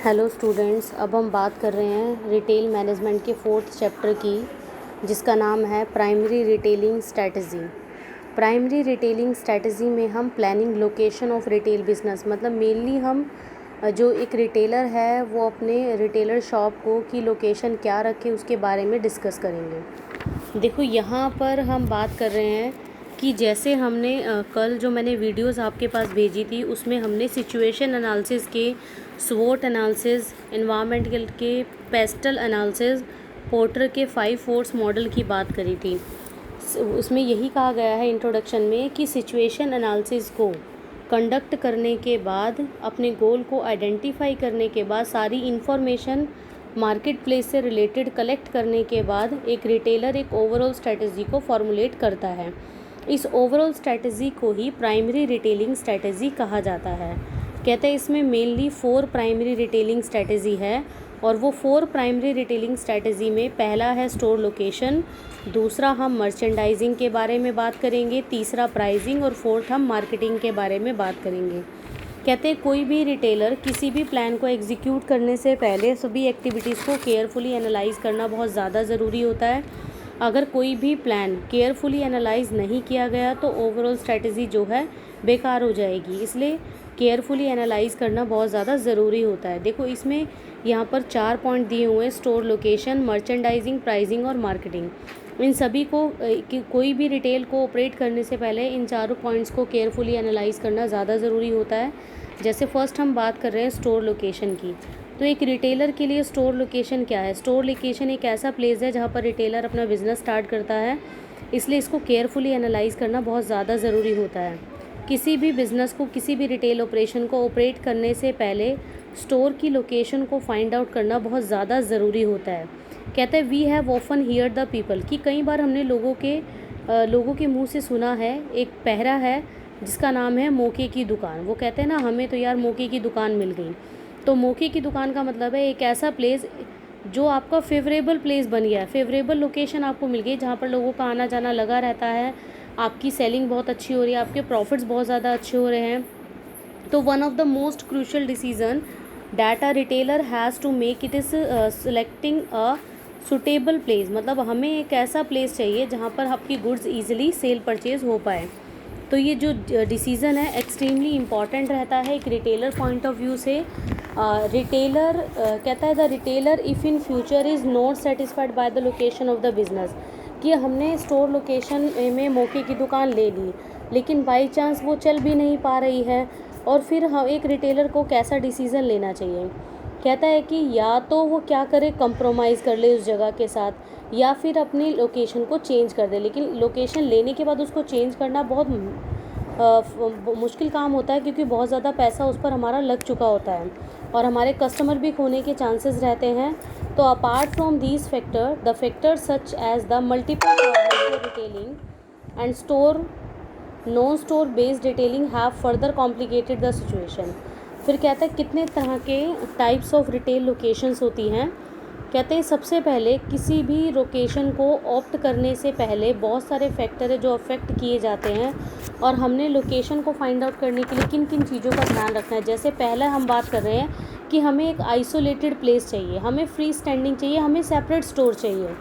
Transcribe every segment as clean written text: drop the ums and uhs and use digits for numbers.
Hello students, अब हम बात कर रहे हैं रिटेल मैनेजमेंट के 4th चैप्टर की, जिसका नाम है primary retailing strategy. Primary retailing strategy में हम planning location of retail business, मतलब मेनली हम जो एक रिटेलर है वो अपने रिटेलर शॉप को की लोकेशन क्या रखे उसके बारे में डिस्कस करेंगे। देखो, यहाँ पर हम बात कर रहे हैं कि जैसे हमने कल जो मैंने वीडियोस आपके पास भेजी थी उसमें हमने सिचुएशन एनालिसिस के, स्वोट एनालिसिस, एनवायरमेंटल के, पेस्टल एनालिसिस, पोर्टर के 5 फोर्स मॉडल की बात करी थी। उसमें यही कहा गया है इंट्रोडक्शन में कि सिचुएशन एनालिसिस को कंडक्ट करने के बाद, अपने गोल को आइडेंटिफाई करने के बाद, सारी इन्फॉर्मेशन मार्केट प्लेस से रिलेटेड कलेक्ट करने के बाद एक रिटेलर एक ओवरऑल स्ट्रैटेजी को फॉर्मुलेट करता है। इस ओवरऑल स्ट्रैटेजी को ही प्राइमरी रिटेलिंग स्ट्रैटेजी कहा जाता है। कहते हैं इसमें मेनली 4 प्राइमरी रिटेलिंग स्ट्रैटेजी है, और वो 4 प्राइमरी रिटेलिंग स्ट्रैटेजी में पहला है स्टोर लोकेशन, दूसरा हम मर्चेंडाइजिंग के बारे में बात करेंगे, तीसरा प्राइसिंग, और 4th हम मार्केटिंग के बारे में बात करेंगे। कहते हैं कोई भी रिटेलर किसी भी प्लान को एग्जीक्यूट करने से पहले सभी एक्टिविटीज़ को केयरफुली एनालाइज करना बहुत ज़्यादा ज़रूरी होता है। अगर कोई भी प्लान केयरफुली एनालाइज नहीं किया गया तो ओवरऑल स्ट्रैटेजी जो है बेकार हो जाएगी, इसलिए केयरफुली एनालाइज करना बहुत ज़्यादा ज़रूरी होता है। देखो, इसमें यहाँ पर 4 पॉइंट दिए हुए हैं: स्टोर लोकेशन, मर्चेंडाइजिंग, प्राइसिंग और मार्केटिंग। इन सभी को कोई भी रिटेल को ऑपरेट करने से पहले इन चारों पॉइंट्स को केयरफुली एनालाइज करना ज़्यादा ज़रूरी होता है। जैसे फर्स्ट हम बात कर रहे हैं स्टोर लोकेशन की, तो एक रिटेलर के लिए स्टोर लोकेशन क्या है? स्टोर लोकेशन एक ऐसा प्लेस है जहाँ पर रिटेलर अपना बिजनेस स्टार्ट करता है, इसलिए इसको केयरफुली एनालाइज करना बहुत ज़्यादा ज़रूरी होता है। किसी भी बिज़नेस को, किसी भी रिटेल ऑपरेशन को ऑपरेट करने से पहले स्टोर की लोकेशन को फाइंड आउट करना बहुत ज़्यादा ज़रूरी होता है। कहते हैं we have often hear the people, कि कई बार हमने लोगों के मुंह से सुना है, एक पहरा है जिसका नाम है मौके की दुकान। वो कहते हैं ना, हमें तो यार मौके की दुकान मिल गई। तो मौके की दुकान का मतलब है एक ऐसा प्लेस जो आपका फेवरेबल प्लेस बन गया है, फेवरेबल लोकेशन आपको मिल गई जहाँ पर लोगों का आना जाना लगा रहता है, आपकी सेलिंग बहुत अच्छी हो रही है, आपके प्रॉफिट्स बहुत ज़्यादा अच्छे हो रहे हैं। तो one of the most crucial decision that a retailer has to make it is selecting a suitable place, मतलब हमें एक ऐसा प्लेस चाहिए जहाँ पर आपकी गुड्स ईजिली सेल परचेज हो पाए। तो ये जो डिसीज़न है एक्सट्रीमली इम्पॉर्टेंट रहता है एक रिटेलर पॉइंट ऑफ व्यू से। रिटेलर कहता है the retailer if in future is not satisfied by the location of the business, कि हमने स्टोर लोकेशन में मौके की दुकान ले ली लेकिन बाई चांस वो चल भी नहीं पा रही है, और फिर हम एक रिटेलर को कैसा डिसीज़न लेना चाहिए? कहता है कि या तो वो क्या करे, कंप्रोमाइज़ कर ले उस जगह के साथ, या फिर अपनी लोकेशन को चेंज कर दे। लेकिन लोकेशन लेने के बाद उसको चेंज करना बहुत मुश्किल काम होता है, क्योंकि बहुत ज़्यादा पैसा उस पर हमारा लग चुका होता है और हमारे कस्टमर भी खोने के चांसेस रहते हैं। तो apart from these factor, the factor such as the multiple retailing and store non store based retailing have further complicated the situation. फिर कहते हैं कितने तरह के टाइप्स ऑफ रिटेल लोकेशंस होती हैं। कहते हैं सबसे पहले किसी भी लोकेशन को ऑप्ट करने से पहले बहुत सारे फैक्टर है जो अफेक्ट किए जाते हैं, और हमने लोकेशन को फाइंड आउट करने के लिए किन किन चीज़ों का ध्यान रखना है। जैसे पहला हम बात कर रहे हैं कि हमें एक आइसोलेटेड प्लेस चाहिए, हमें फ्री स्टैंडिंग चाहिए, हमें सेपरेट स्टोर चाहिए।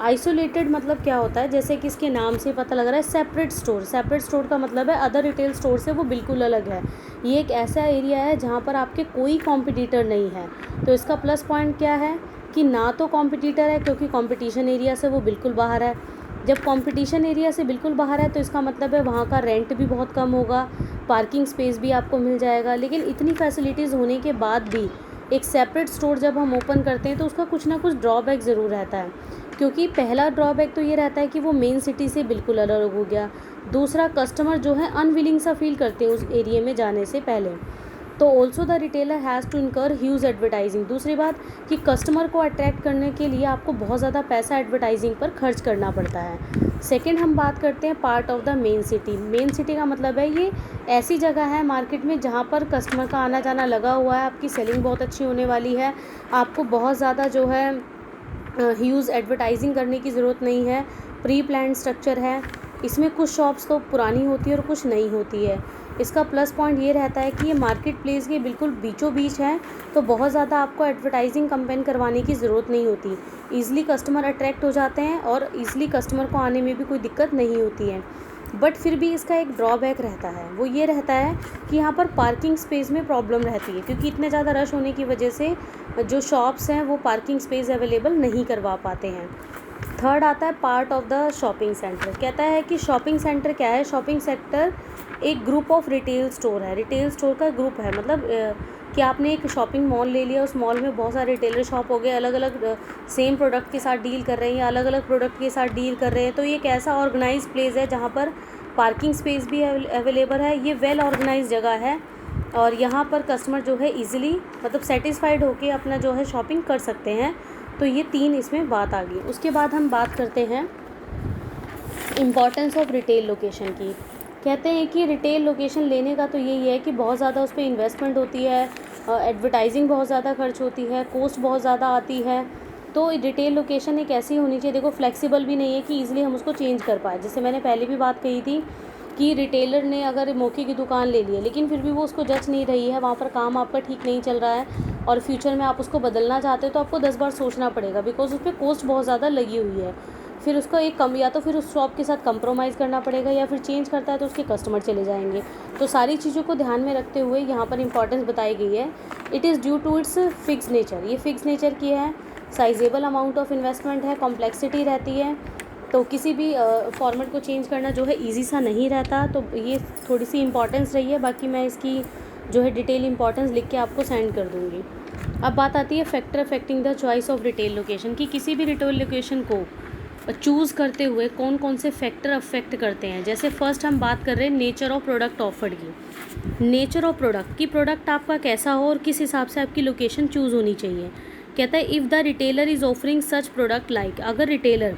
आइसोलेटेड मतलब क्या होता है? जैसे कि इसके नाम से पता लग रहा है, सेपरेट स्टोर। सेपरेट स्टोर का मतलब है अदर रिटेल स्टोर से वो बिल्कुल अलग है। ये एक ऐसा एरिया है जहाँ पर आपके कोई कॉम्पिटिटर नहीं है। तो इसका प्लस पॉइंट क्या है कि ना तो कॉम्पिटिटर है, क्योंकि कंपटीशन एरिया से वो बिल्कुल बाहर है। जब कंपटीशन एरिया से बिल्कुल बाहर है तो इसका मतलब है वहाँ का रेंट भी बहुत कम होगा, पार्किंग स्पेस भी आपको मिल जाएगा। लेकिन इतनी फैसिलिटीज़ होने के बाद भी एक सेपरेट स्टोर जब हम ओपन करते हैं तो उसका कुछ ना कुछ ड्रॉबैक ज़रूर रहता है। क्योंकि पहला ड्रॉबैक तो ये रहता है कि वो मेन सिटी से बिल्कुल अलग हो गया। दूसरा, कस्टमर जो है अनविलिंग सा फील करते हैं उस एरिया में जाने से पहले। तो also the retailer has to incur huge advertising. दूसरी बात कि कस्टमर को अट्रैक्ट करने के लिए आपको बहुत ज़्यादा पैसा एडवर्टाइजिंग पर खर्च करना पड़ता है। सेकंड, हम बात करते हैं part of the main city. Main city का मतलब है ये ऐसी जगह है मार्केट में जहाँ पर कस्टमर का आना जाना लगा हुआ है, आपकी सेलिंग बहुत अच्छी होने वाली है, आपको बहुत ज़्यादा जो है ह्यूज एडवर्टाइजिंग करने की ज़रूरत नहीं है, प्री प्लान स्ट्रक्चर है। इसमें कुछ शॉप्स तो पुरानी होती है और कुछ नहीं होती है। इसका प्लस पॉइंट ये रहता है कि ये मार्केट प्लेस के बिल्कुल बीचों बीच है, तो बहुत ज़्यादा आपको एडवर्टाइजिंग कैंपेन करवाने की ज़रूरत नहीं होती। ईज़िली कस्टमर अट्रैक्ट हो जाते हैं और ईज़िली कस्टमर को आने में भी कोई दिक्कत नहीं होती है। बट फिर भी इसका एक ड्रॉबैक रहता है, वो ये रहता है कि यहाँ पर पार्किंग स्पेस में प्रॉब्लम रहती है, क्योंकि इतने ज़्यादा रश होने की वजह से जो शॉप्स हैं वो पार्किंग स्पेस अवेलेबल नहीं करवा पाते हैं। थर्ड आता है part of the shopping centre. कहता है कि शॉपिंग सेंटर क्या है? शॉपिंग सेक्टर एक ग्रुप ऑफ रिटेल स्टोर है। रिटेल स्टोर का ग्रुप है, मतलब कि आपने एक शॉपिंग मॉल ले लिया, उस मॉल में बहुत सारे रिटेलर शॉप हो गए, अलग अलग सेम प्रोडक्ट के साथ डील कर रहे हैं या अलग अलग प्रोडक्ट के साथ डील कर रहे हैं। तो ये एक ऐसा ऑर्गेनाइज प्लेस है जहाँ पर पार्किंग स्पेस भी अवेलेबल है। ये वेल ऑर्गेनाइज जगह है और यहाँ पर कस्टमर जो है ईजिली मतलब सेटिस्फाइड होकर अपना जो है शॉपिंग कर सकते हैं। तो ये 3 इसमें बात आ गई। उसके बाद हम बात करते हैं इम्पॉर्टेंस ऑफ रिटेल लोकेशन की। कहते हैं कि रिटेल लोकेशन लेने का तो यही है कि बहुत ज़्यादा उस पर इन्वेस्टमेंट होती है, एडवर्टाइजिंग बहुत ज़्यादा खर्च होती है, कॉस्ट बहुत ज़्यादा आती है। तो रिटेल लोकेशन एक ऐसी होनी चाहिए, देखो फ्लेक्सिबल भी नहीं है कि ईज़िली हम उसको चेंज कर पाए। जैसे मैंने पहले भी बात कही थी कि रिटेलर ने अगर मौके की दुकान ले ली है लेकिन फिर भी वो उसको जच नहीं रही है, वहाँ पर काम आपका ठीक नहीं चल रहा है और फ्यूचर में आप उसको बदलना चाहते हो, तो आपको 10 बार सोचना पड़ेगा, बिकॉज उस पर कॉस्ट बहुत ज़्यादा लगी हुई है। फिर उसका एक कम या तो फिर उस शॉप के साथ कंप्रोमाइज़ करना पड़ेगा या फिर चेंज करता है तो उसके कस्टमर चले जाएंगे। तो सारी चीज़ों को ध्यान में रखते हुए यहाँ पर इंपॉर्टेंस बताई गई है। It is due to its fix nature. ये फिक्स नेचर की है, साइजेबल अमाउंट ऑफ इन्वेस्टमेंट है, कॉम्प्लेक्सिटी रहती है, तो किसी भी फॉर्मेट को चेंज करना जो है ईजी सा नहीं रहता। तो ये थोड़ी सी इंपॉर्टेंस रही है, बाकी मैं इसकी जो है डिटेल इंपॉर्टेंस लिख के आपको सेंड कर दूँगी। अब बात आती है factor affecting the choice of retail location की। किसी भी रिटेल लोकेशन को चूज़ करते हुए कौन कौन से फैक्टर अफेक्ट करते हैं। जैसे फर्स्ट हम बात कर रहे हैं नेचर ऑफ प्रोडक्ट ऑफर्ड की। नेचर ऑफ प्रोडक्ट की, प्रोडक्ट आपका कैसा हो और किस हिसाब से आपकी लोकेशन चूज़ होनी चाहिए। कहता है if the retailer is offering such product like, अगर retailer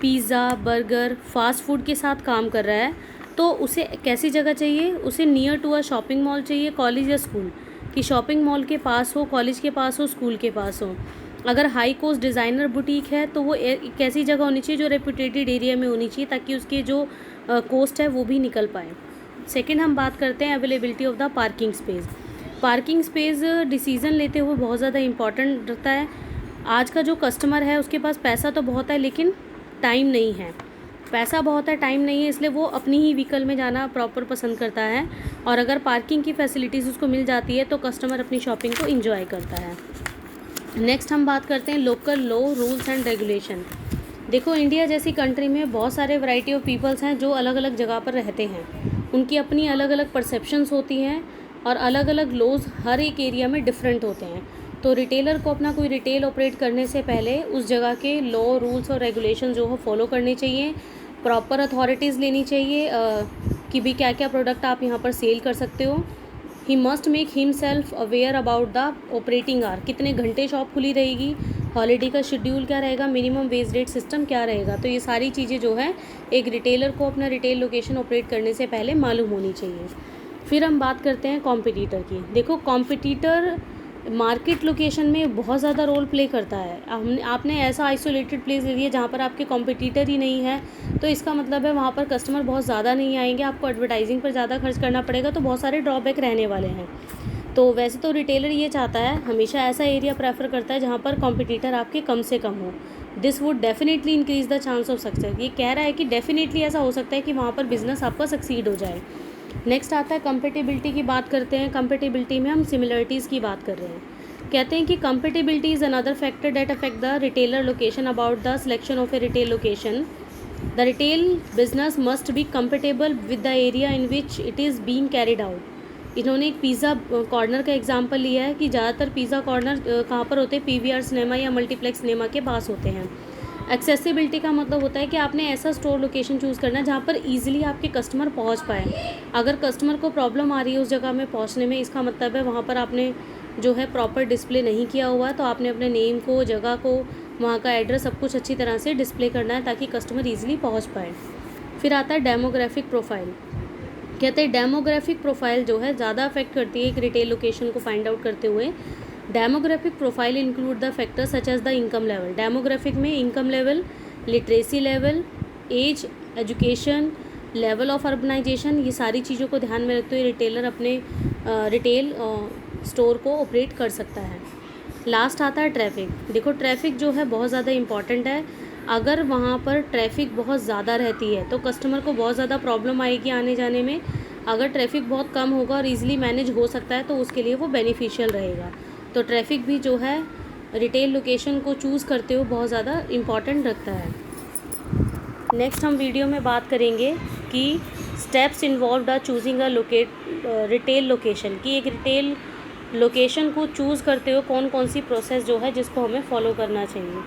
pizza, burger, fast food के साथ काम कर रहा है तो उसे कैसी जगह चाहिए? उसे near to a shopping mall चाहिए, कॉलेज या स्कूल, कि शॉपिंग मॉल के पास हो, कॉलेज के पास हो, स्कूल के पास हो। अगर हाई कॉस्ट डिज़ाइनर बुटीक है तो वो एक ऐसी जगह होनी चाहिए जो रेपुटेटेड एरिया में होनी चाहिए ताकि उसके जो कॉस्ट है वो भी निकल पाए। सेकंड हम बात करते हैं availability of the parking space. Parking space decision लेते हुए बहुत ज़्यादा इंपॉर्टेंट रहता है। आज का जो कस्टमर है उसके पास पैसा तो बहुत है लेकिन टाइम नहीं है। पैसा बहुत है, टाइम नहीं है, इसलिए वो अपनी ही व्हीकल में जाना प्रॉपर पसंद करता है। और अगर पार्किंग की फैसिलिटीज़ उसको मिल जाती है तो कस्टमर अपनी शॉपिंग को इंजॉय करता है। नेक्स्ट हम बात करते हैं local law, rules and regulation. देखो इंडिया जैसी कंट्री में बहुत सारे वैरायटी ऑफ पीपल्स हैं जो अलग अलग जगह पर रहते हैं। उनकी अपनी अलग अलग परसेप्शंस होती हैं और अलग अलग लॉज हर एक एरिया में डिफरेंट होते हैं। तो रिटेलर को अपना कोई रिटेल ऑपरेट करने से पहले उस जगह के लॉ, रूल्स और रेगुलेशन जो हो फॉलो करने चाहिए। प्रॉपर अथॉरिटीज़ लेनी चाहिए कि भी क्या क्या प्रोडक्ट आप यहाँ पर सेल कर सकते हो। He must make himself aware about the operating hour, कितने घंटे शॉप खुली रहेगी, हॉलीडे का शेड्यूल क्या रहेगा, मिनिमम वेज रेट सिस्टम क्या रहेगा। तो ये सारी चीज़ें जो है एक रिटेलर को अपना रिटेल लोकेशन ऑपरेट करने से पहले मालूम होनी चाहिए। फिर हम बात करते हैं कॉम्पिटिटर की। देखो कॉम्पिटिटर मार्केट लोकेशन में बहुत ज़्यादा रोल प्ले करता है। आपने ऐसा आइसोलेटेड प्लेस ले लिया जहाँ पर आपके कॉम्पिटिटर ही नहीं है, तो इसका मतलब है वहाँ पर कस्टमर बहुत ज़्यादा नहीं आएंगे, आपको एडवर्टाइजिंग पर ज़्यादा खर्च करना पड़ेगा, तो बहुत सारे ड्रॉबैक रहने वाले हैं। तो वैसे तो रिटेलर ये चाहता है, हमेशा ऐसा एरिया प्रेफर करता है जहाँ पर कॉम्पिटिटर आपके कम से कम हो। This would definitely increase the chance of success. ये कह रहा है कि डेफिनेटली ऐसा हो सकता है कि वहाँ पर बिजनेस आपका सक्सीड हो जाए। नेक्स्ट आता है कंपेटेबिलिटी की बात करते हैं। कंपेटेबिलिटी में हम सिमिलरिटीज़ की बात कर रहे हैं। कहते हैं कि compatibility is another factor that affect the retailer location about the selection of A retail location. The retail business must be compatible with the area in which it is being carried out. इन्होंने एक pizza corner का example लिया है कि ज़्यादातर pizza corner कहाँ पर होते हैं, पीवीआर सिनेमा या मल्टीप्लेक्स सिनेमा के पास होते हैं। एक्सेसिबिलिटी का मतलब होता है कि आपने ऐसा स्टोर लोकेशन चूज़ करना है जहाँ पर ईजिली आपके कस्टमर पहुँच पाए। अगर कस्टमर को प्रॉब्लम आ रही है उस जगह में पहुँचने में, इसका मतलब है वहाँ पर आपने जो है प्रॉपर डिस्प्ले नहीं किया हुआ है। तो आपने अपने नेम को, जगह को, वहाँ का एड्रेस सब कुछ अच्छी तरह से डिस्प्ले करना है ताकि कस्टमर ईजिली पहुँच पाए। फिर आता है डेमोग्राफिक प्रोफाइल। कहते हैं डेमोग्राफिक प्रोफाइल जो है ज़्यादा अफेक्ट करती है एक रिटेल लोकेशन को फाइंड आउट करते हुए। Demographic profile include the factors such as the income level. Demographic में income level, literacy level, age, education, level of urbanisation, ये सारी चीज़ों को ध्यान में रखते हुए रिटेलर अपने रिटेल स्टोर को ऑपरेट कर सकता है। लास्ट आता है ट्रैफिक। देखो ट्रैफिक जो है बहुत ज़्यादा इम्पॉर्टेंट है। अगर वहाँ पर ट्रैफिक बहुत ज़्यादा रहती है तो कस्टमर को बहुत ज़्यादा प्रॉब्लम आएगी आने जाने में। अगर ट्रैफिक बहुत कम होगा और ईज़िली मैनेज हो सकता है तो उसके लिए वो बेनिफिशियल रहेगा। तो ट्रैफिक भी जो है रिटेल लोकेशन को चूज़ करते हुए बहुत ज़्यादा इम्पॉर्टेंट रखता है। नेक्स्ट हम वीडियो में बात करेंगे कि steps involved are choosing a retail location, कि एक रिटेल लोकेशन को चूज़ करते हुए कौन कौन सी प्रोसेस जो है जिसको हमें फॉलो करना चाहिए।